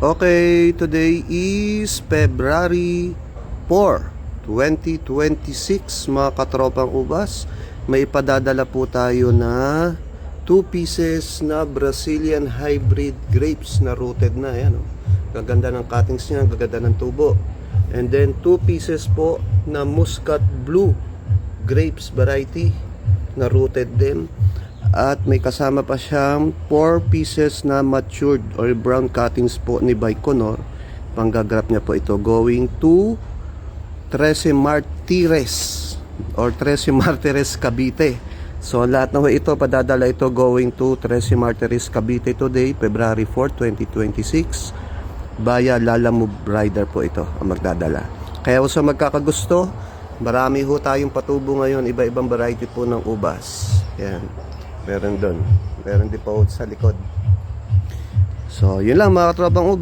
Okay, today is February 4, 2026 mga katropang ubas. May ipadadala po tayo na 2 pieces na Brazilian hybrid grapes na rooted na. Ayan, oh. Gaganda ng cuttings niya, gaganda ng tubo. And then 2 pieces po na Muscat Blue grapes variety na rooted din. At may kasama pa siyang 4 pieces na matured or brown cuttings po ni Baikonur. Panggagrap niya po ito going to 13 Martires or 13 Martires Cavite. So lahat ng ito padadala ito going to 13 Martires Cavite today, February 4, 2026. Via Lala Move Rider po ito ang magdadala. Kaya kung sa magkakagusto, marami ho tayong patubo ngayon, iba-ibang variety po ng ubas. Yan. Meron doon. Meron din po sa likod. So, yun lang mga katropang ubas.